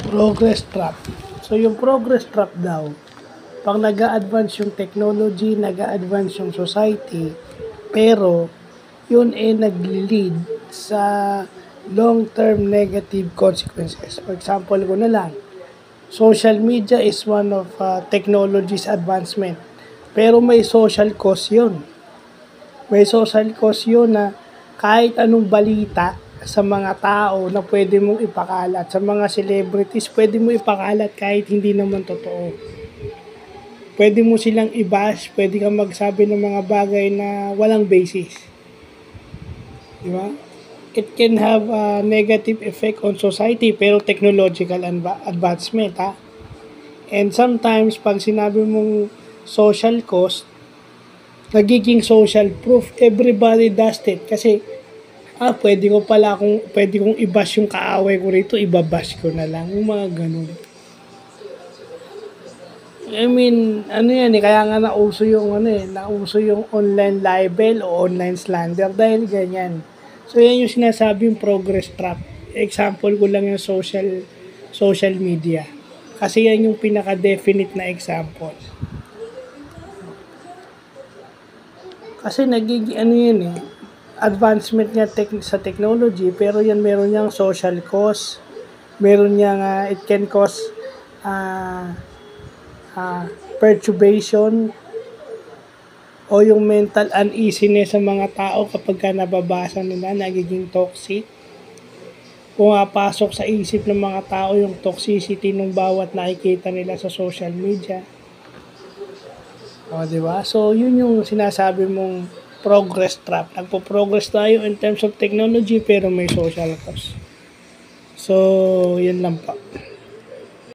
Progress trap. So, yung progress trap daw, pag nag-a-advance yung technology, nag-a-advance yung society, pero yun ay nag-lead sa long-term negative consequences. For example ko na lang, social media is one of technology's advancement. Pero may social cost yun. May social cost yun na kahit anong balita sa mga tao na pwede mong ipakalat, sa mga celebrities, pwede mo ipakalat kahit hindi naman totoo. Pwede mo silang i-bash, pwede kang magsabi ng mga bagay na walang basis. Di ba? It can have a negative effect on society, pero technological advancement, ha? And sometimes, pag sinabi mong social cost, nagiging social proof. Everybody does it. Kasi, pwede kong i-bash yung kaaway ko rito, ibabash ko na lang. Yung mga ganun. I mean, ano yan kaya nga nauso yung online libel o online slander dahil ganyan. So, yan yung sinasabing progress trap. Example ko lang yung social media. Kasi yan yung pinaka-definite na example. Kasi nagiging advancement niya sa technology, pero yan meron niyang social cost. Meron niyang, it can cause perturbation o yung mental uneasiness sa mga tao kapag nababasa nila, nagiging toxic. Pumapasok sa isip ng mga tao yung toxicity ng bawat nakikita nila sa social media. O, di ba? So, yun yung sinasabi mong progress trap. Nagpo-progress tayo in terms of technology pero may social cost. So, yun lang pa.